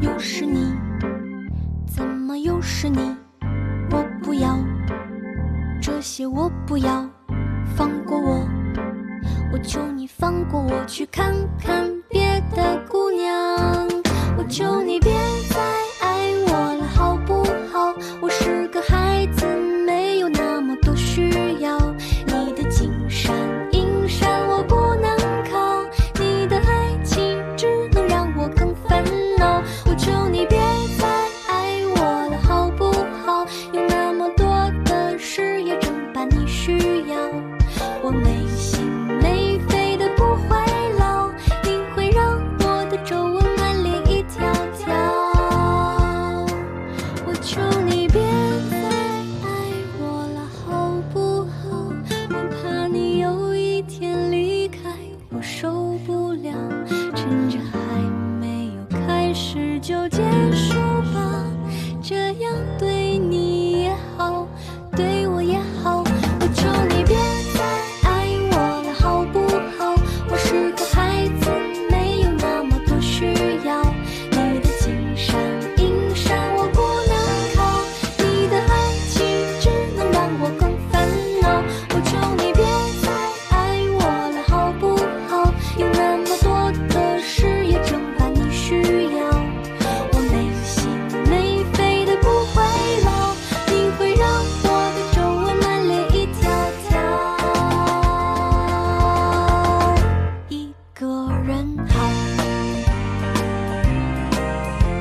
又是你，怎么又是你？我不要这些，我不要，放过我，我求你放过我，去看看别的姑娘。我求你别再爱我了，好不好？我是个孩子，没有那么多需要。你的金山银山我不能靠，你的爱情只能让我更烦恼。我求你别再爱我了，好不好？有那么多的事也正把你需要。我没心没肺的不会老，你会让我的皱纹满脸一条条。我求你别再爱我了，好不好？我怕你有一天离开，我受不了。趁着还没有开始就结束吧，这样对你也好，对我也好。我求你别再爱我了，好不好？我是个孩子，没有那么多需要。你的金山银山我不能靠，你的爱情只能让我更烦恼。我求你别再爱我了，好不好？有那么多的事也正把你需要。我没心没肺的不会老，你会让我的皱纹满脸一条条。一个人好，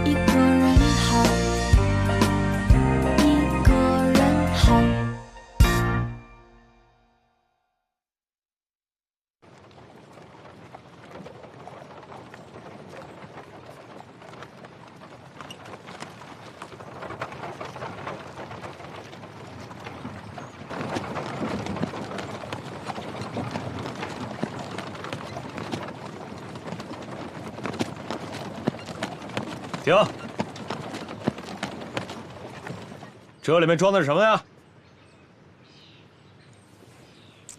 一个人好，一个人好。停！这里面装的是什么呀？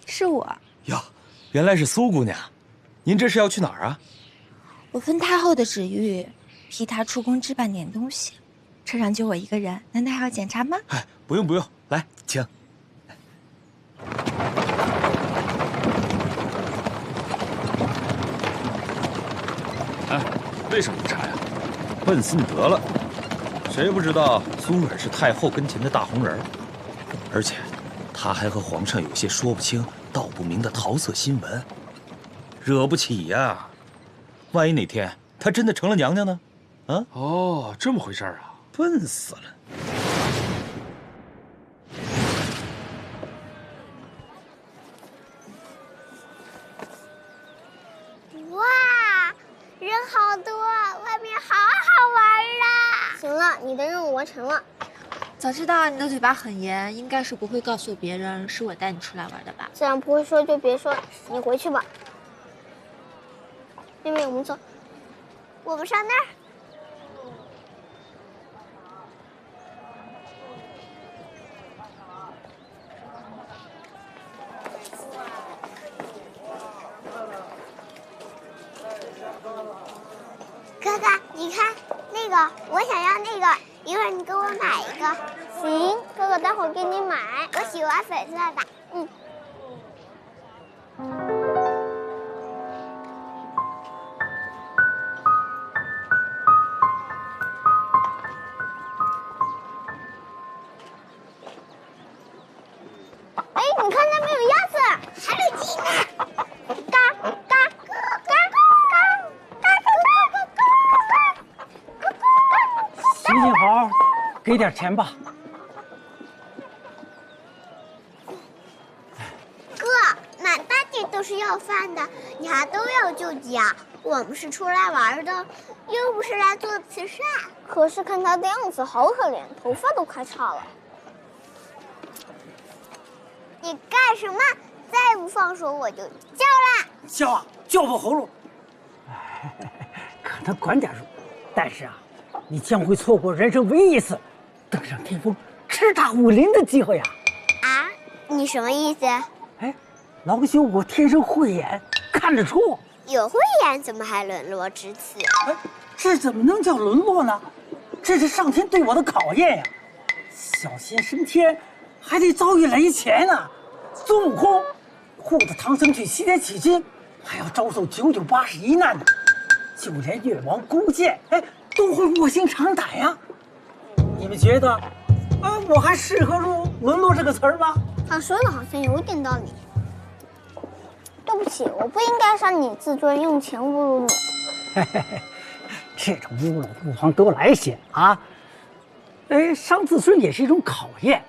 是我，呀，原来是苏姑娘，您这是要去哪儿啊？我奉太后的旨意，替她出宫置办点东西。车上就我一个人，难道还要检查吗？哎，不用不用，来，请。哎，为什么不查呀？笨死你得了！谁不知道苏芮是太后跟前的大红人，而且她还和皇上有些说不清道不明的桃色新闻，惹不起呀！万一哪天她真的成了娘娘呢？啊？哦，这么回事啊！笨死了！哇，人好多，外面好好玩啊！行了，你的任务完成了。早知道你的嘴巴很严，应该是不会告诉别人是我带你出来玩的吧？既然不会说，就别说了，你回去吧。妹妹，我们走，我们上那儿。哥哥，你看那个，我想要那个，一会儿你给我买一个。行，哥哥待会儿给你买。我喜欢粉色的。嗯。哎，你看那边有鸭子，还有鸡呢。嘎嘎嘎嘎行行好，给点钱吧。哥，满大街都是要饭的，你还都要救济啊？我们是出来玩的，又不是来做慈善。可是看他的样子好可怜，头发都快岔了。你干什么？再不放手我就叫啦！叫啊，叫破喉咙。可能管点数，但是啊，你将会错过人生唯一一次登上天峰叱咤武林的机会呀！啊，你什么意思？哎，老朽我天生慧眼，看得出。有慧眼怎么还沦落至此？哎，这怎么能叫沦落呢？这是上天对我的考验呀！小仙升天，还得遭遇雷劫呢。孙悟空护着唐僧去西天取经，还要遭受981难呢。就连越王勾践，哎，都会卧薪尝胆呀。你们觉得，我还适合入“沦落”这个词儿吗？他说的好像有点道理。对不起，我不应该伤你自尊，用钱侮辱你。这种侮辱不妨多来些啊！伤自尊也是一种考验。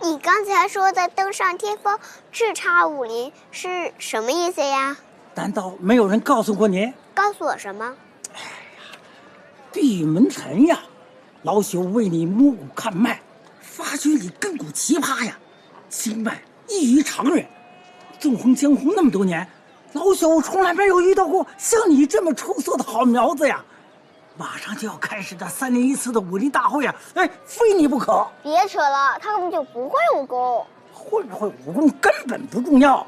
你刚才说的登上天峰叱咤武林是什么意思呀？难道没有人告诉过您？告诉我什么？闭门辰呀，老朽为你摸骨看脉，发觉你亘古奇葩呀，经脉异于常人。纵横江湖那么多年，老朽从来没有遇到过像你这么出色的好苗子呀！马上就要开始的3年1次的武林大会呀，非你不可！别扯了，他根本就不会武功。会不会武功根本不重要，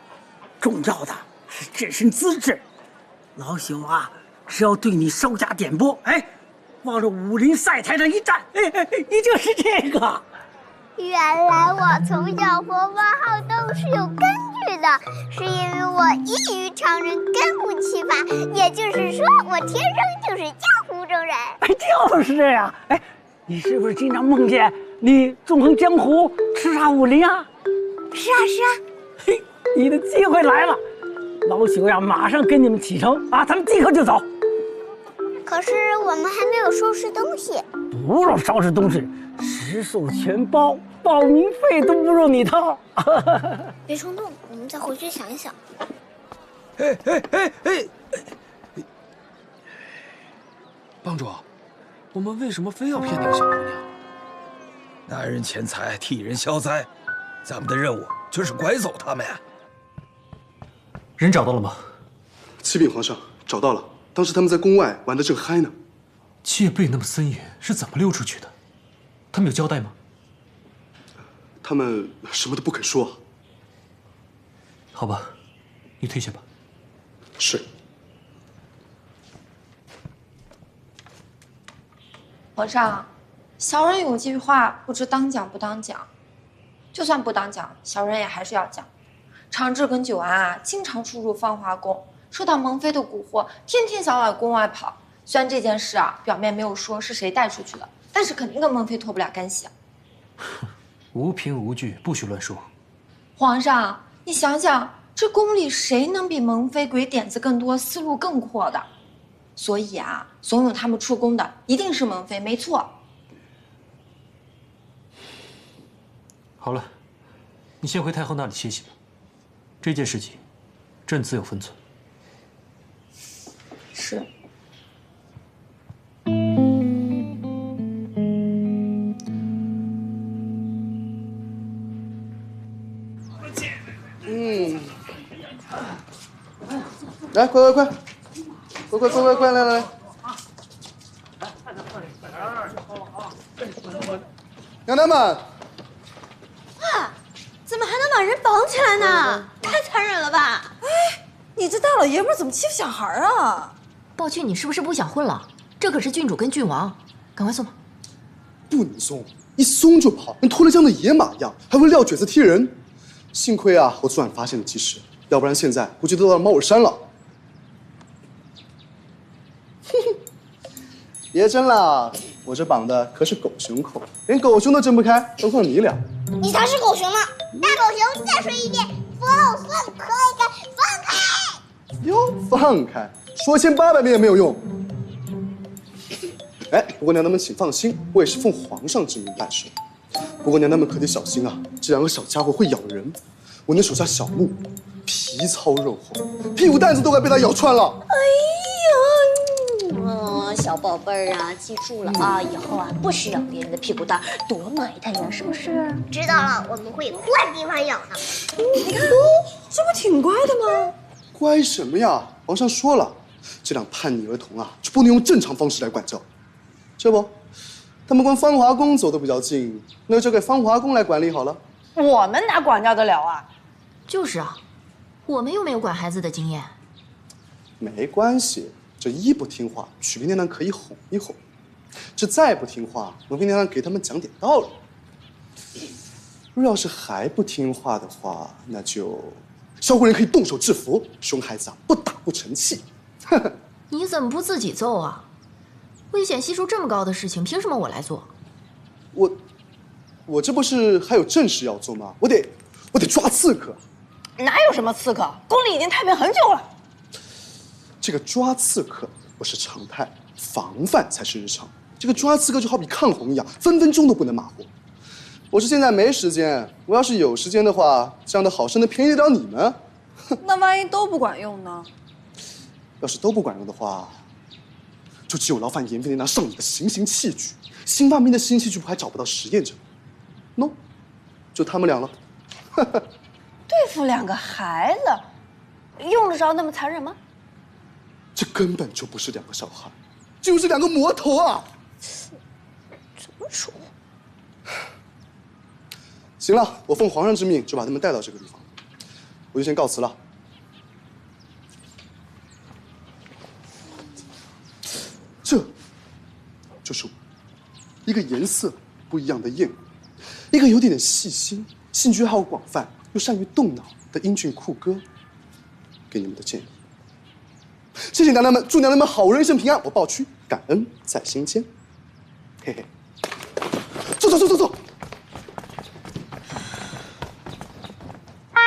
重要的是自身资质。老朽啊，只要对你稍加点拨，往这武林赛台上一站，你就是这个。原来我从小佛法好都是有根据的，是因为我异于常人，根古奇葩，也就是说我天生就是江湖中人。就是这样。你是不是经常梦见你纵横江湖叱咤武林啊？是啊是啊。嘿，你的机会来了，老朽呀马上跟你们启程啊，咱们即刻就走。可是我们还没有收拾东西。不用收拾东西，食宿全包，报名费都不用你掏。别冲动，我们再回去想一想。帮主，我们为什么非要骗那个小姑娘？男人钱财替人消灾，咱们的任务就是拐走他们呀。人找到了吗？启禀皇上，找到了。当时他们在宫外玩得正嗨呢。戒备那么森严，是怎么溜出去的？他们有交代吗？他们什么都不肯说。好吧，你退下吧。是。皇上，小人有句话不知当讲不当讲，就算不当讲，小人也还是要讲。长治跟久安啊，经常出入芳华宫，受到蒙妃的蛊惑，天天想往宫外跑。虽然这件事啊，表面没有说是谁带出去的，但是肯定跟蒙妃脱不了干系啊。无凭无据，不许乱说。皇上，你想想，这宫里谁能比蒙妃鬼点子更多、思路更阔的？所以啊，怂恿他们出宫的一定是蒙妃，没错。好了，你先回太后那里歇息吧。这件事情，朕自有分寸。是。来，快，来！娘娘们，哇，怎么还能把人绑起来呢？太残忍了吧！你这大老爷们怎么欺负小孩啊？暴君，你是不是不想混了？这可是郡主跟郡王，赶快送吧。不能松，一松就跑，跟脱了缰的野马一样，还会撂蹶子踢人。幸亏啊，我昨晚发现了及时，要不然现在估计都到猫耳山了。别争了，我这绑的可是狗熊扣，连狗熊都挣不开，何况你俩？你才是狗熊呢！大狗熊，再说一遍，放开！哟，放开，说1800遍也没有用。不过娘娘们请放心，我也是奉皇上之命办事。不过娘娘们可得小心啊，这2个小家伙会咬人。我那手下小木，皮糙肉厚，屁股蛋子都快被它咬穿了。小宝贝儿啊，记住了啊，以后啊不许咬别人的屁股蛋，多埋汰呀，是不是？知道了，我们会换地方咬的。你看，这不挺乖的吗？乖什么呀？皇上说了，这辆叛逆儿童啊，就不能用正常方式来管教。这不，他们跟芳华宫走得比较近，那就交给芳华宫来管理好了。我们哪管教得了啊？就是啊，我们又没有管孩子的经验。没关系，这一不听话，曲斌娘娘可以哄一哄；这再不听话，文妃娘娘给他们讲点道理。若要是还不听话的话，那就萧贵人可以动手制服，熊孩子啊，不打不成器。你怎么不自己揍啊？危险系数这么高的事情，凭什么我来做？我这不是还有正事要做吗？我得抓刺客。哪有什么刺客？宫里已经太平很久了。这个抓刺客不是常态，防范才是日常。这个抓刺客就好比抗洪一样，分分钟都不能马虎。我是现在没时间，我要是有时间的话，这样的好事能便宜得了你们？那万一都不管用呢？要是都不管用的话，就只有劳烦严妃娘娘上你的行刑器具。新发明的行刑器具不还找不到实验者？喏，就他们俩了。对付2个孩子，用得着那么残忍吗？这根本就不是2个小孩，就是2个魔头啊！怎么说？行了，我奉皇上之命就把他们带到这个地方，我就先告辞了。这就是我，一个颜色不一样的燕，一个有点细心、兴趣爱好广泛又善于动脑的英俊酷哥，给你们的建议。谢谢娘娘们，祝娘娘们好人一生平安，我抱屈，感恩在心间。嘿嘿，走。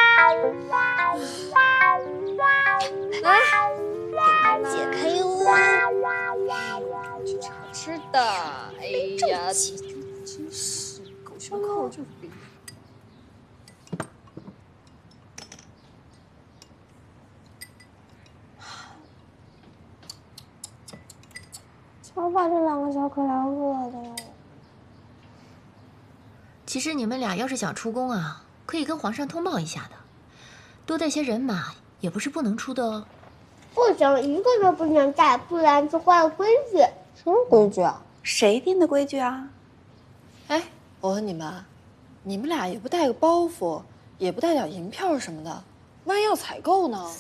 来，给妈妈解开哟。吃好吃的。哎呀，真是狗熊扣就比。超把这2个小可怜饿的哟。其实你们俩要是想出宫啊，可以跟皇上通报一下的，多带些人马也不是不能出的哦。不行，一个都不能带，不然就坏了规矩。什么规矩啊？谁定的规矩啊？哎，我问你们，你们俩也不带个包袱，也不带点银票什么的，万一要采购呢？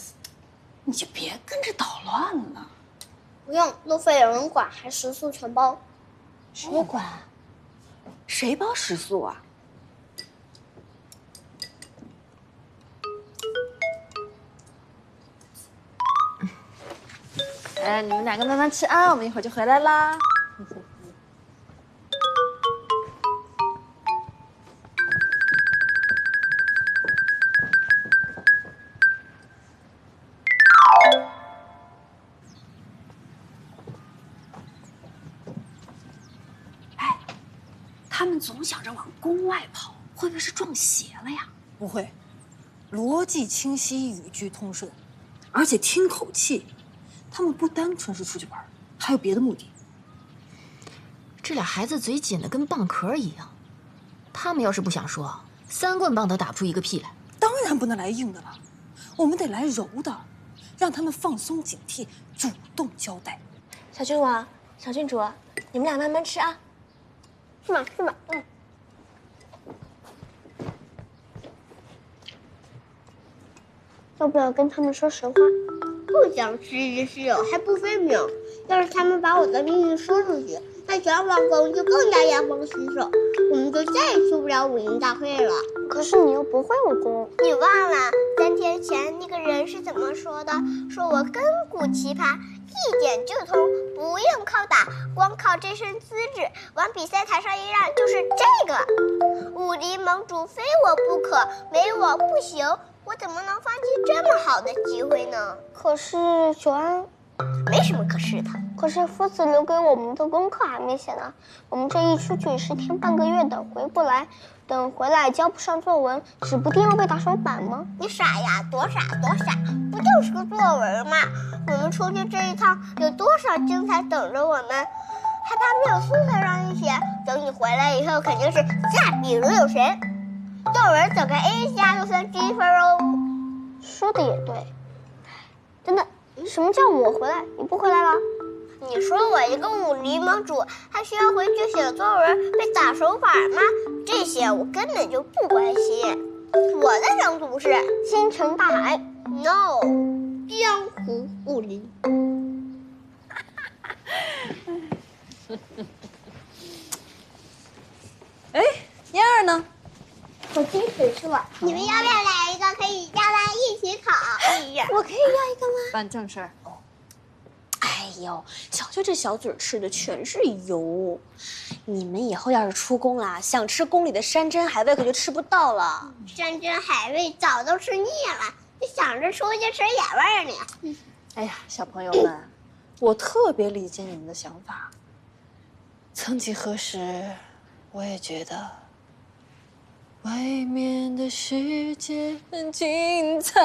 你就别跟着捣乱了。不用，路费有人管，还食宿全包。谁管？谁包食宿啊？哎，你们2个慢慢吃啊，我们一会儿就回来啦。哎，他们总想着往宫外跑，会不会是撞邪了呀？不会，逻辑清晰，语句通顺，而且听口气。他们不单纯是出去玩，还有别的目的。这俩孩子嘴紧的跟蚌壳一样，他们要是不想说，3棍棒都打不出一个屁来。当然不能来硬的了，我们得来柔的，让他们放松警惕，主动交代。小郡王、小郡主，你们俩慢慢吃啊。是吗？要不要跟他们说实话？不想吃之室友还不分明。要是他们把我的秘密说出去，那全皇宫就更加严防死守，我们就再也出不了武林大会了。可是你又不会武功，你忘了3天前那个人是怎么说的？说我根骨奇葩，一点就通，不用靠打，光靠这身资质，往比赛台上一让就是这个。武林盟主非我不可，没我不行。我怎么能放弃这么好的机会呢？可是九安，没什么可是的。可是夫子留给我们的功课还没写呢，我们这一出去10天半个月的回不来，等回来交不上作文，指不定要被打手板吗？你傻呀，多傻，不就是个作文吗？我们出去这一趟有多少精彩等着我们？还怕没有素材让你写？等你回来以后肯定是下笔如有神。作文走个 A 加就算低分哦。说的也对，真的，什么叫我回来你不回来了？你说我一个武林盟主，还需要回去写作文被打手法吗？这些我根本就不关心。我的征途是星辰大海 ，no， 江湖武林。哎，燕儿呢？我金水说，你们要不要来一个？可以叫他一起考。哎呀，我可以要一个吗？办正事儿。哎呦，瞧瞧这小嘴吃的全是油，你们以后要是出宫啦，想吃宫里的山珍海味可就吃不到了。山珍海味早都吃腻了，就想着出去吃野味呢。哎呀，小朋友们，我特别理解你们的想法。曾几何时，我也觉得外面的世界很精彩。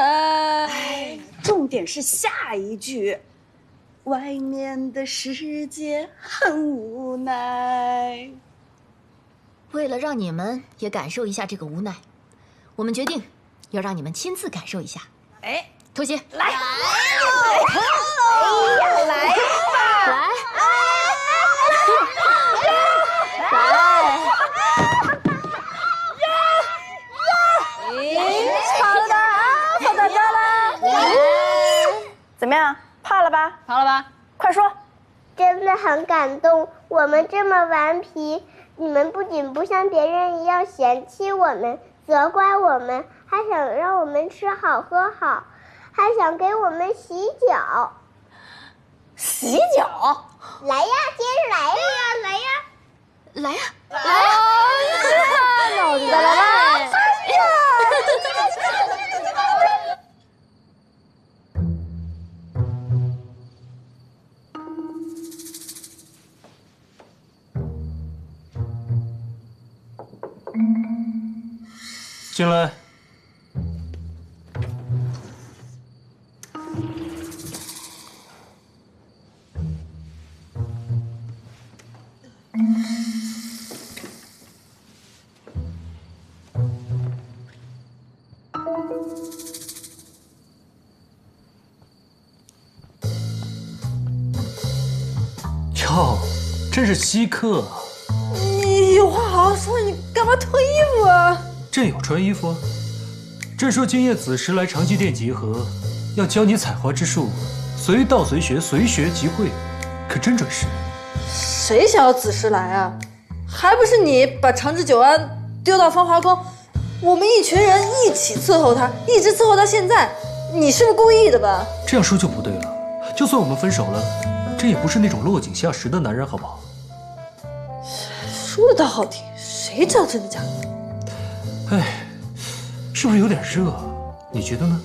哎，重点是下一句。外面的世界很无奈。为了让你们也感受一下这个无奈，我们决定要让你们亲自感受一下。哎，拖鞋来！哎呀，来！来！好了吧，好大家了。怎么样？怕了吧？好了吧？快说！真的很感动，我们这么顽皮，你们不仅不像别人一样嫌弃我们、责怪我们，还想让我们吃好喝好，还想给我们洗脚。洗脚？来呀，接着来呀，来呀，来呀，来呀！脑子来了！进来。哟，真是稀客啊！你有话好好说，你干嘛脱衣服啊？朕有穿衣服啊。朕说今夜子时来长济殿集合，要教你采花之术，随道随学，随学即会，可真准时。谁想要子时来啊？还不是你把长治久安丢到芳华宫，我们一群人一起伺候他，一直伺候到现在。你是不是故意的吧？这样说就不对了。就算我们分手了，朕也不是那种落井下石的男人，好不好？说的倒好听，谁知道真的假的？哎，是不是有点热？你觉得呢？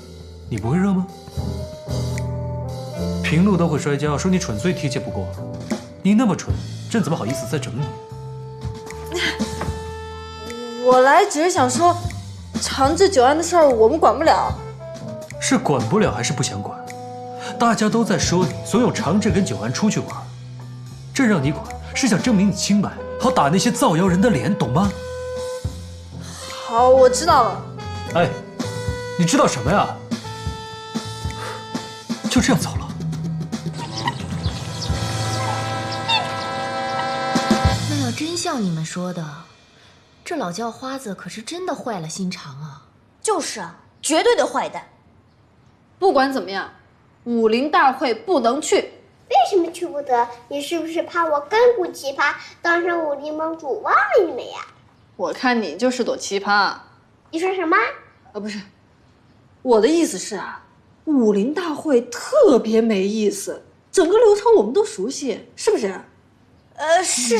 你不会热吗？平路都会摔跤，说你蠢最贴切不过。你那么蠢，朕怎么好意思再整你？我来只是想说，长治久安的事儿我们管不了。是管不了还是不想管？大家都在说你怂恿长治跟久安出去玩，朕让你管是想证明你清白，好打那些造谣人的脸，懂吗？好，我知道了。哎，你知道什么呀？就这样走了。那要真像你们说的，这老叫花子可是真的坏了心肠啊！就是啊，绝对的坏蛋。不管怎么样，武林大会不能去。为什么去不得？你是不是怕我亘古奇葩当上武林盟主忘了你们呀？我看你就是朵奇葩。你说什么？不是，我的意思是啊，武林大会特别没意思，整个流程我们都熟悉，是不是？是。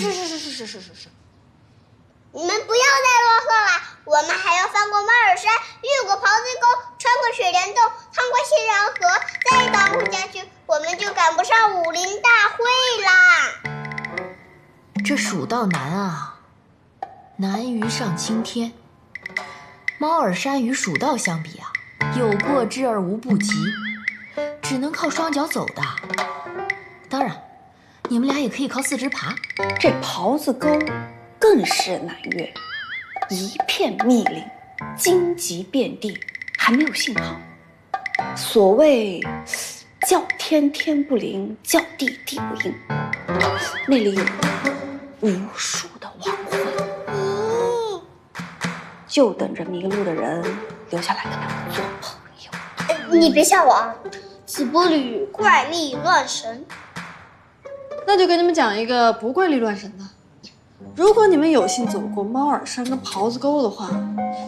你们不要再啰嗦了，我们还要翻过马尔山，越过袍子沟，穿过水帘洞，趟过信阳河，再耽误下去，我们就赶不上武林大会啦。这蜀道难啊，难于上青天。猫耳山与蜀道相比啊，有过之而无不及，只能靠双脚走的。当然，你们俩也可以靠四肢爬。这袍子沟更是难越，一片密林，荆棘遍地，还没有信号。所谓叫天天不灵，叫地地不应。那里有无数的亡魂，就等着迷路的人留下来跟他们做朋友。你别吓我啊！子不语怪力乱神。那就给你们讲一个不怪力乱神的。如果你们有幸走过猫耳山跟狍子沟的话，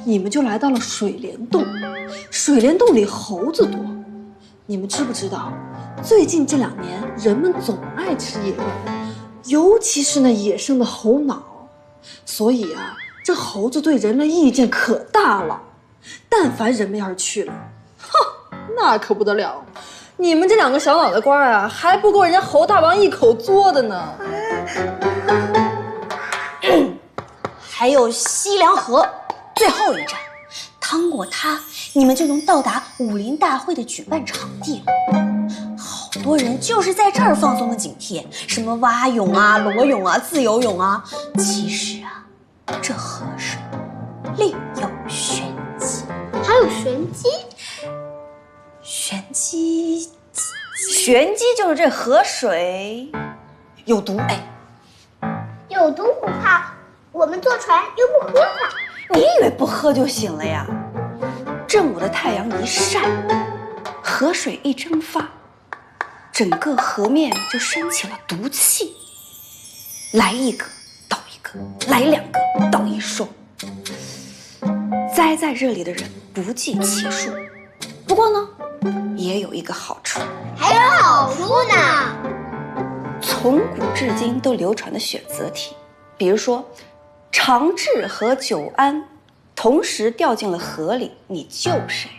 你们就来到了水帘洞。水帘洞里猴子多，你们知不知道？最近这2年，人们总爱吃野味，尤其是那野生的猴脑。所以啊，这猴子对人类意见可大了。但凡人们要是去了，哼，那可不得了。你们这2个小脑袋瓜啊，还不够人家猴大王一口嘬的呢。还有西凉河，最后一站，趟过它，你们就能到达武林大会的举办场地了。好多人就是在这儿放松了警惕，什么蛙泳啊、裸泳啊、自由泳啊。其实啊，这河水另有玄机。还有玄机？玄机就是这河水有毒。哎，有毒不怕，我们坐船又不喝它。你以为不喝就行了呀？正午的太阳一晒，河水一蒸发，整个河面就升起了毒气。来一个倒一个，来2个倒1双，栽在这里的人不计其数。不过呢，也有一个好处。还有好处呢？从古至今都流传的选择题，比如说长治和久安同时掉进了河里，你救谁？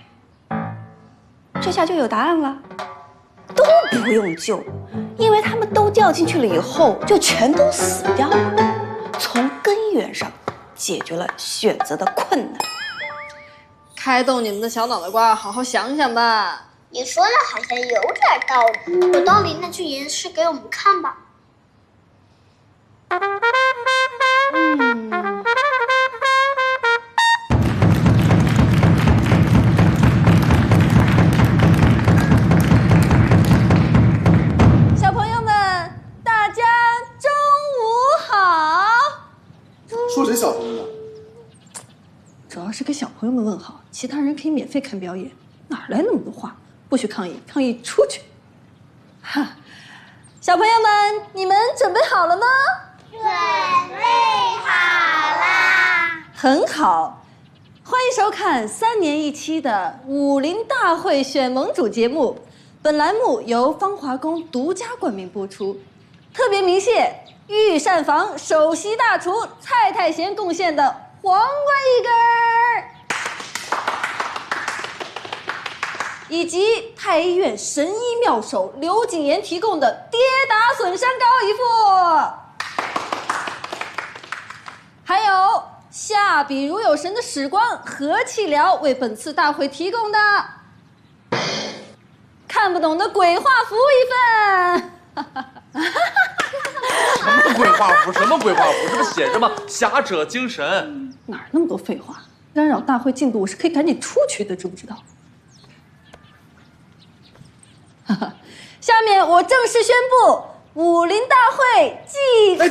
这下就有答案了，都不用救，因为他们都掉进去了以后，就全都死掉了，从根源上解决了选择的困难。开动你们的小脑袋瓜，好好想想吧。你说的好像有点道理，有道理那就演示给我们看吧。小朋友们，大家中午好。说谁小朋友呢？主要是给小朋友们问好，其他人可以免费看表演。哪来那么多话？不许抗议，抗议出去！哈，小朋友们，你们准备好了吗？准备好啦！很好，欢迎收看3年1期的武林大会选盟主节目。本栏目由芳华宫独家冠名播出，特别鸣谢御膳房首席大厨蔡太贤贡献的黄瓜一根儿。以及太医院神医妙手刘景言提供的跌打损伤膏一副，还有下笔如有神的史光和气疗为本次大会提供的看不懂的鬼画符一份。什么鬼画符？什么鬼画符？这不写着吗？侠者精神。哪儿那么多废话？干扰大会进度，我是可以赶紧出去的，知不知道？下面我正式宣布武林大会即刻。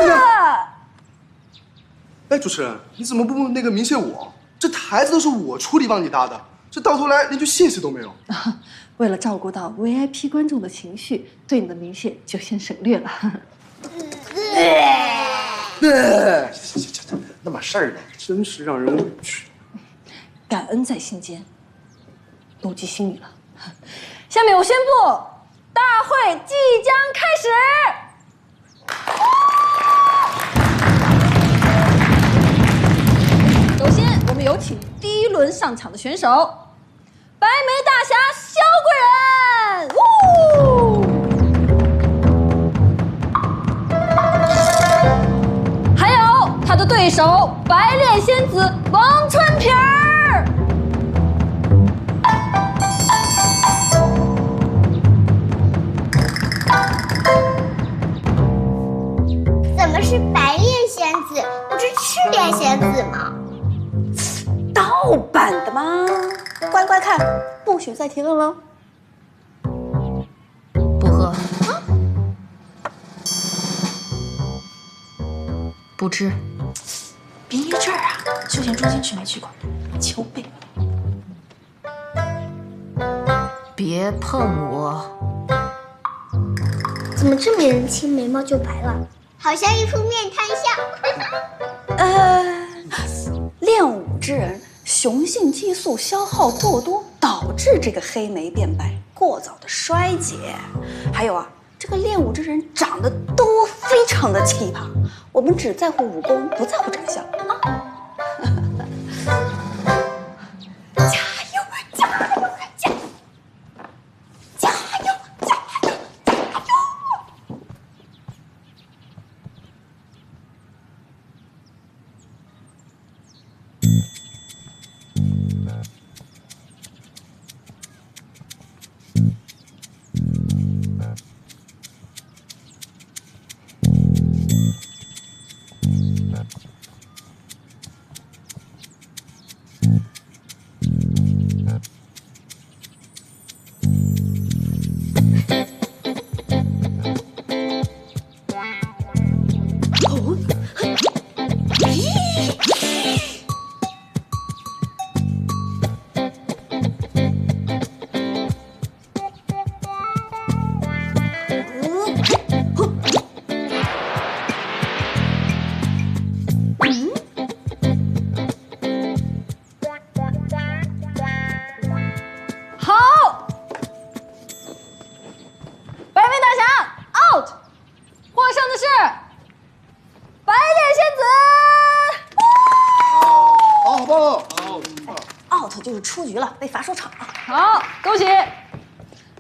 哎，主持人，你怎么不那个鸣谢我？这台子都是我出力帮你搭的，这到头来连句谢谢都没有。为了照顾到 VIP 观众的情绪，对你的鸣谢就先省略了。行，那么事儿呢，真是让人委屈。感恩在心间，都记心里了。下面我宣布，大会即将开始。首先，我们有请第1轮上场的选手，白眉大侠萧贵人，还有他的对手白脸仙子王春平儿。怎么是白脸仙子，不是赤脸仙子吗？盗版的吗？乖乖看，不许再提问了。不知。殡仪这儿啊，休闲中心去没去过？求背。别碰我！怎么这么年轻，眉毛就白了？好像一幅面瘫像。练武之人雄性激素消耗过多，导致这个黑眉变白，过早的衰竭。还有啊，这个练武之人长得都非常的奇葩。我们只在乎武功，不在乎长相啊。出局了，被罚收场了。好，恭喜！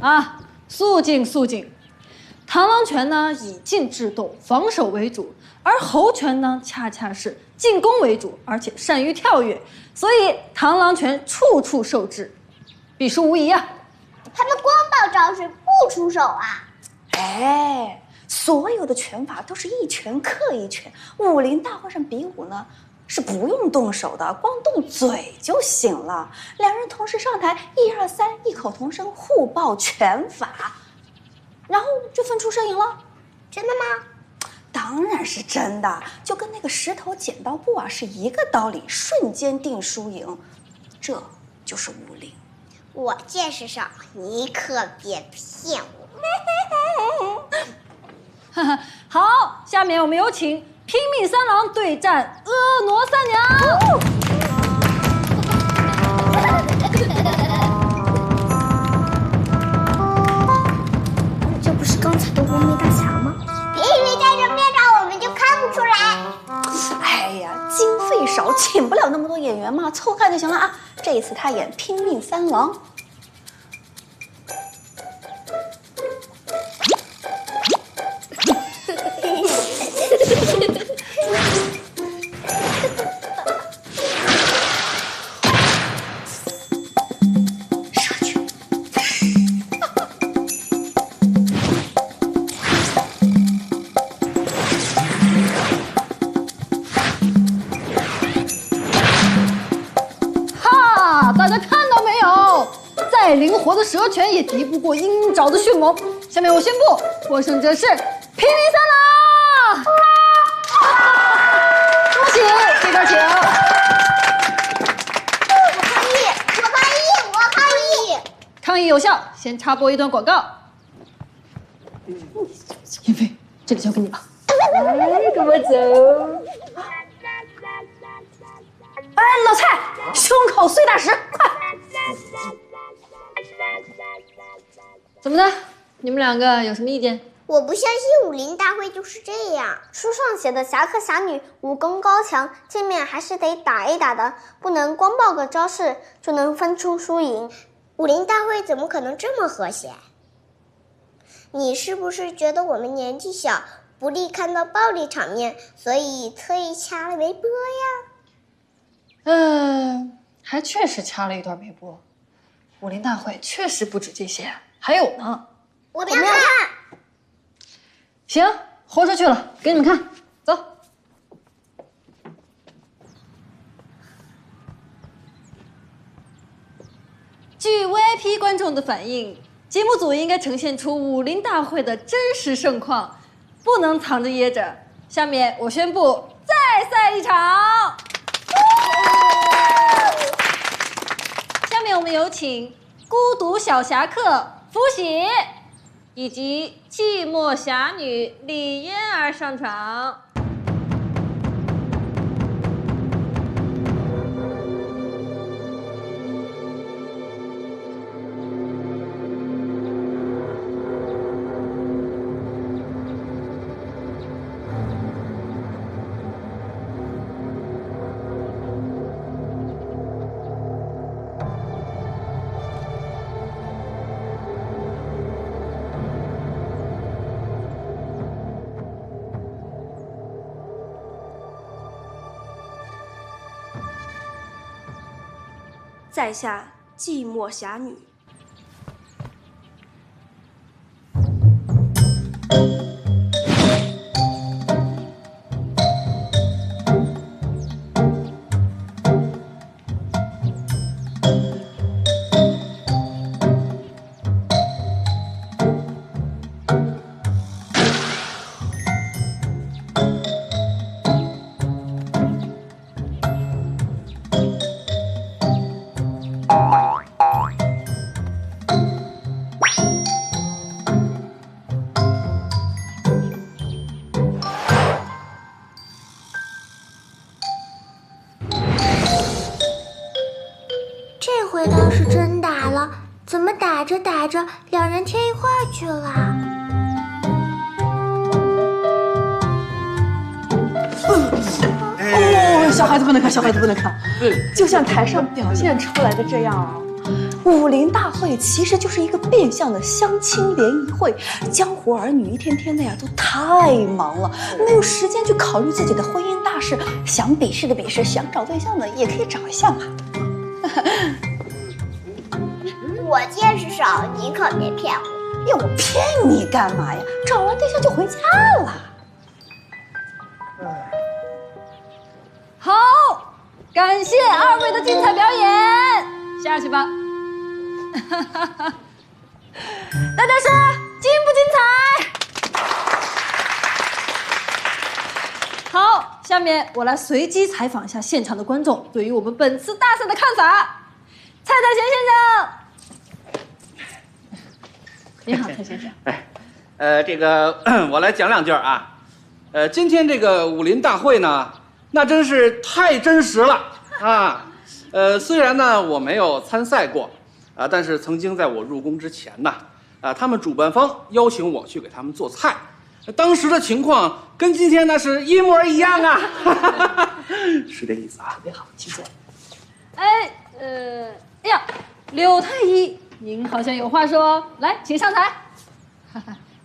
啊，肃静肃静。螳螂拳呢以静制动，防守为主，而猴拳呢恰恰是进攻为主，而且善于跳跃，所以螳螂拳处处受制，必输无疑啊。他们光报招式不出手啊？哎，所有的拳法都是一拳克一拳。武林大会上比武呢，是不用动手的，光动嘴就行了。两人同时上台，1、2、3，异口同声互报拳法，然后就分出胜赢了。真的吗？当然是真的，就跟那个石头剪刀布啊是一个道理，瞬间定输赢，这就是武林。我见识少，你可别骗我。好，下面我们有请拼命三郎对战婀娜三娘。这不是刚才的乌梅大侠吗？别以为戴着面罩我们就看不出来。哎呀，经费少，请不了那么多演员嘛，凑看就行了啊。这一次他演拼命三郎。再灵活的蛇拳也敌不过鹰爪的迅猛。下面我宣布，获胜者是拼命三郎。恭喜，这边请。我抗议！抗议有效，先插播一段广告。燕飞，这个交给你吧。跟我走。哎，老蔡，胸口碎大石，快！怎么的？你们两个有什么意见？我不相信武林大会就是这样。书上写的侠客侠女武功高强，见面还是得打一打的，不能光报个招式就能分出输赢。武林大会怎么可能这么和谐？你是不是觉得我们年纪小，不利看到暴力场面，所以特意掐了微波呀？还确实掐了一段微波。武林大会确实不止这些，还有呢。我们要看。行，豁出去了，给你们看，走。据 VIP 观众的反映，节目组应该呈现出武林大会的真实盛况，不能藏着掖着。下面我宣布，在赛一场。下面我们有请孤独小侠客福喜以及寂寞侠女李嫣儿上场。在下寂寞侠女。这回倒是真打了，怎么打着打着，两人贴一块儿去了？哦，小孩子不能看，小孩子不能看。就像台上表现出来的这样啊，武林大会其实就是一个变相的相亲联谊会。江湖儿女一天天的呀，都太忙了，没有时间去考虑自己的婚姻大事。想比试的比试，想找对象的也可以找一下嘛。我见识少，你可别骗我。呀，我骗你干嘛呀？找完对象就回家了。好，感谢二位的精彩表演，下去吧。大家说精不精彩？好，下面我来随机采访一下现场的观众对于我们本次大赛的看法。蔡太贤先生，你好，蔡先生。这个我来讲两句啊。今天这个武林大会呢，那真是太真实了啊。虽然呢我没有参赛过啊，但是曾经在我入宫之前呢，他们主办方邀请我去给他们做菜，当时的情况跟今天那是一模一样啊。是这意思啊。特别好，请坐。哎呀，柳太医，您好像有话说，来，请上台。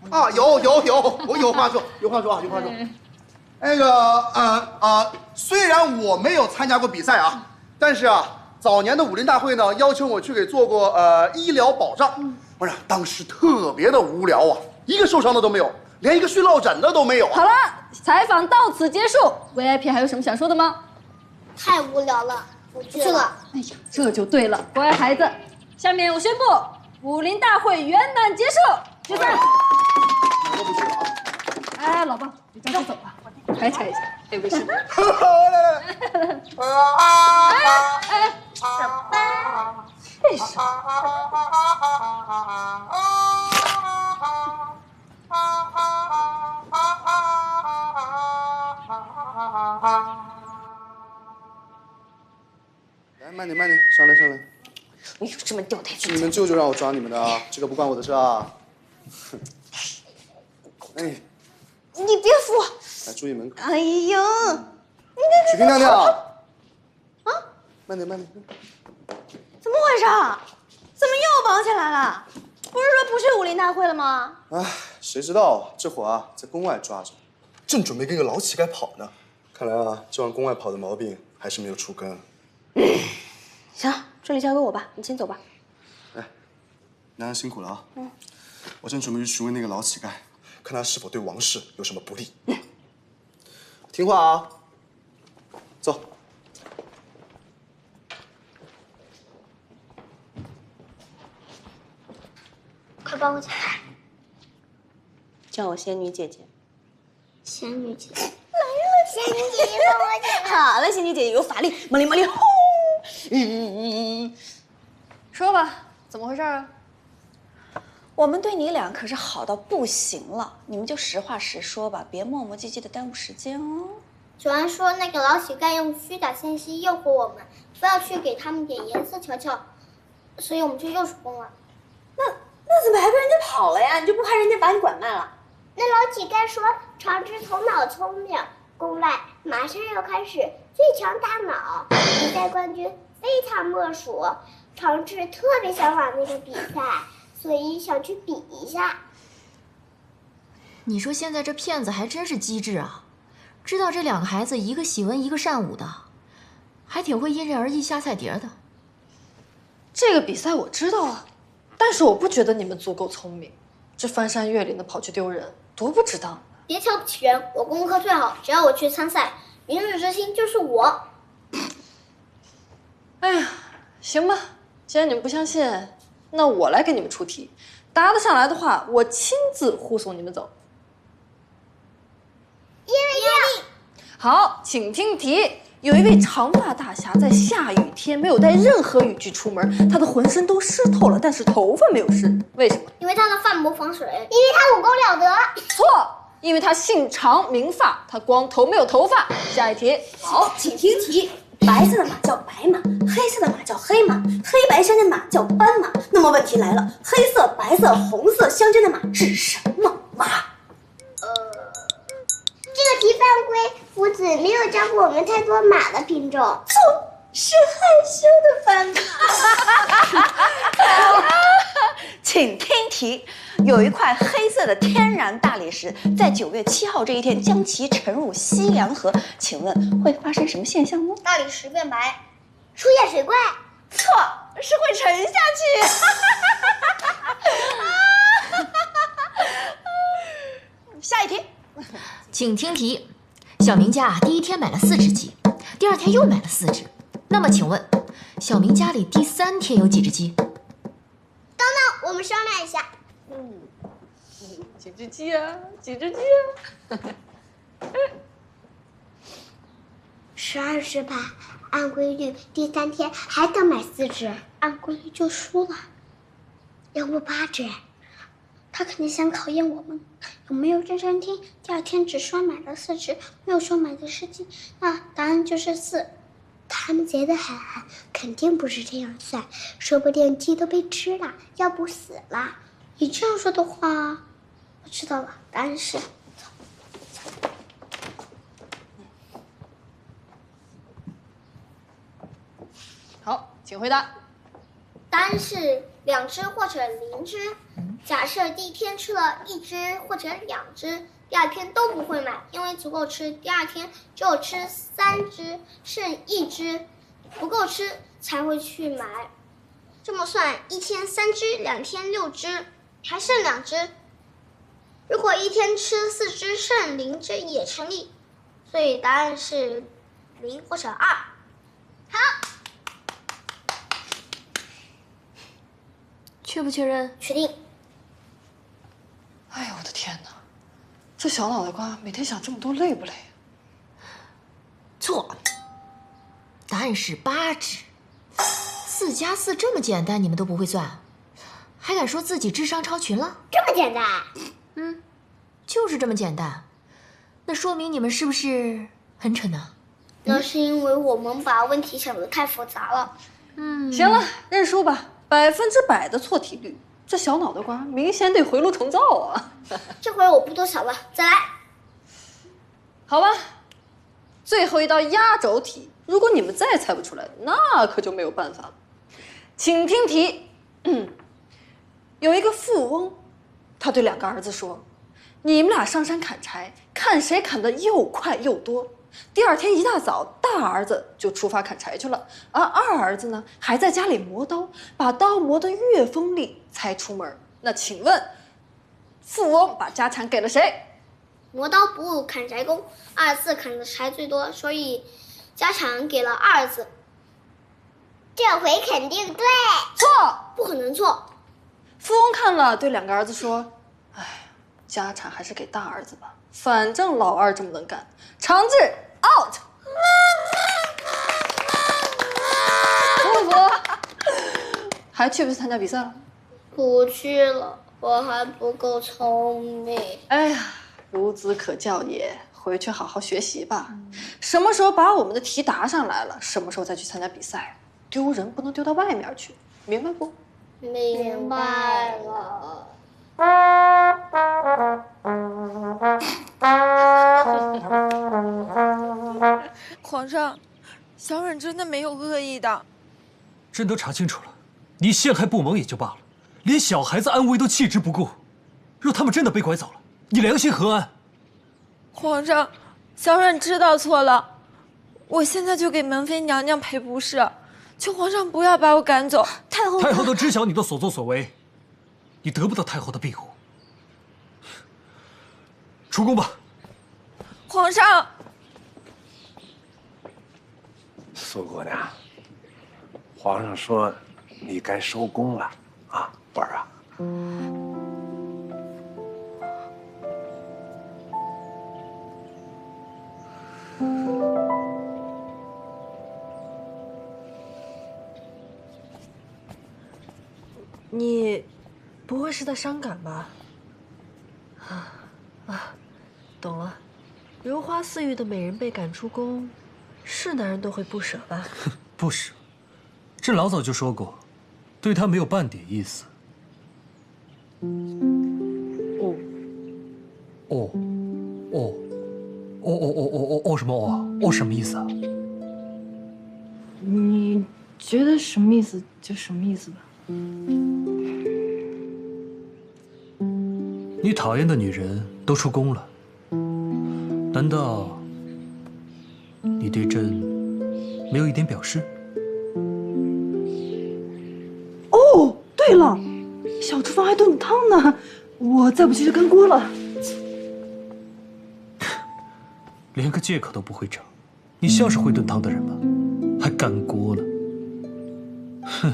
啊，有，我有话说，有话说。那个虽然我没有参加过比赛啊，但是啊，早年的武林大会呢，邀请我去给做过医疗保障。我说当时特别的无聊啊，一个受伤的都没有，连一个去落枕的都没有啊。好了，采访到此结束。VIP 还有什么想说的吗？太无聊了，不去了。哎呀，这就对了，乖孩子。下面我宣布，武林大会圆满结束，解散。我都不去了啊。哎，老爸，你着急走吧，开拆一下，没事。来。为什么？来，慢点，上来。没有这么掉台是你们舅舅让我抓你们的啊，这个不关我的事啊。哎，你别扶我！来，注意门口。哎呦，许平娘娘。啊，慢点。怎么回事？怎么又绑起来了？不是说不去武林大会了吗？哎，谁知道这会儿啊，在宫外抓着，正准备跟个老乞丐跑呢。看来啊，这往宫外跑的毛病还是没有除根。行，这里交给我吧，你先走吧。哎，娘娘辛苦了啊。我正准备去询问那个老乞丐，看他是否对王氏有什么不利。听话啊，走。快帮我起来！叫我仙女姐姐。仙女姐姐。来了，仙女姐姐帮我解决。好了，仙女姐姐有法力，魔力魔力，呼！说吧，怎么回事啊？我们对你俩可是好到不行了，你们就实话实说吧，别磨磨唧唧的耽误时间哦。九安说那个老乞丐用虚假信息诱惑我们，非要去给他们点颜色瞧瞧，所以我们就又出宫了。那怎么还跟人家跑了呀？你就不怕人家把你拐卖了？那老乞丐说长治头脑聪明，宫外马上要开始最强大脑比赛冠军非他莫属。长治特别想往那个比赛，所以想去比一下。你说现在这骗子还真是机智啊，知道这两个孩子一个喜文一个善武的，还挺会因人而异下菜碟的。这个比赛我知道啊，但是我不觉得你们足够聪明，这翻山越岭的跑去丢人，多不值当。别瞧不起人，我功课最好，只要我去参赛，明日之星就是我。哎呀，行吧，既然你们不相信，那我来给你们出题，答得上来的话，我亲自护送你们走。耶耶！好，请听题。有一位长发大侠在下雨天没有带任何雨具出门，他的浑身都湿透了，但是头发没有湿，为什么？因为他的饭不防水，因为他武功了得。错，因为他姓长名发，他光头没有头发。下一题。好，请听题。白色的马叫白马，黑色的马叫黑马，黑白相间的马叫斑马。那么问题来了，黑色、白色、红色相间的马是什么马？这个题犯规，夫子没有教过我们太多马的品种。错，是害羞的斑马。请听题。有一块黑色的天然大理石，在9月7号这一天将其沉入西凉河，请问会发生什么现象呢？大理石变白，出现水怪。错，是会沉下去。下一题，请听题。小明家第一天买了4只鸡，第二天又买了4只，那么请问，小明家里第3天有几只鸡？等等，我们商量一下。几只鸡啊？几只鸡啊？12只吧，按规律第3天还得买4只，按规律就输了。要不8只？他肯定想考验我们有没有认真听。第2天只说买了4只，没有说买的是鸡，那答案就是4。他们贼得很，肯定不是这样算，说不定鸡都被吃了，要不死了。你这样说的话，我知道了，答案是。好，请回答。答案是2只或者0只。假设第1天吃了1只或者2只，第2天都不会买，因为足够吃。第2天只有吃3只，剩1只，不够吃才会去买。这么算，1天3只，2天6只，还剩2只。如果1天吃4只，剩0只也成立，所以答案是0或者2。好。确不确认？确定。哎呦我的天哪，这小脑袋瓜每天想这么多累不累？错，答案是8只。4加4这么简单，你们都不会算，还敢说自己智商超群了？这么简单？就是这么简单。那说明你们是不是很蠢呢？那是因为我们把问题想得太复杂了。行了，认输吧，100%的错题率。这小脑袋瓜明显得回炉重造啊！这回我不多想了，再来。好吧，最后一道压轴题，如果你们再猜不出来，那可就没有办法了。请听题。有一个富翁，他对2个儿子说：“你们俩上山砍柴，看谁砍得又快又多。”第2天一大早，大儿子就出发砍柴去了，而二儿子呢，还在家里磨刀，把刀磨得越锋利才出门。那请问，富翁把家产给了谁？磨刀不误砍柴工，二字砍的柴最多，所以家产给了二字。这回肯定对。错，不可能错。富翁看了，对2个儿子说：“哎，家产还是给大儿子吧，反正老二这么能干。长治 out。不服？还去不去参加比赛了？不去了，我还不够聪明。哎呀，孺子可教也，回去好好学习吧。什么时候把我们的题答上来了，什么时候再去参加比赛。丢人不能丢到外面去，明白不？明白了。皇上，小冉真的没有恶意的。朕都查清楚了，你陷害不萌也就罢了，连小孩子安危都弃之不顾。若他们真的被拐走了，你良心何安？皇上，小冉知道错了，我现在就给门妃娘娘赔不是，求皇上不要把我赶走。太后都知晓你的所作所为，你得不到太后的庇护。出宫吧。皇上，苏姑娘，皇上说你该收工了啊，婉儿啊。你不会是在伤感吧？懂了。如花似玉的美人被赶出宫，是男人都会不舍吧？不舍，朕老早就说过，对她没有半点意思。什么什么意思啊？你觉得什么意思就什么意思吧。你讨厌的女人都出宫了，难道你对朕没有一点表示？哦，对了，小厨房还炖汤呢，我再不去就干锅了。连个借口都不会找，你像是会炖汤的人吗？还干锅呢？哼！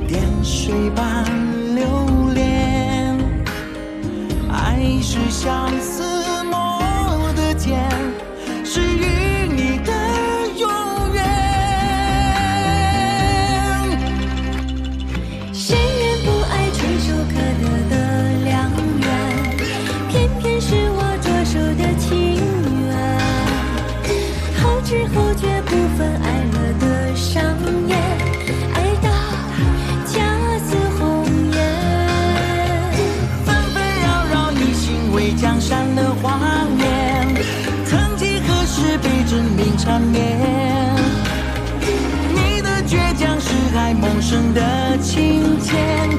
点水般流连，爱是相思磨的剑，是与你的永远。谁人不爱垂手可得的良缘，偏偏是我着手的情缘，后知后觉不分爱乐的伤眼。江山的画面，曾几何时被真名缠绵。你的倔强是爱萌生的情牵。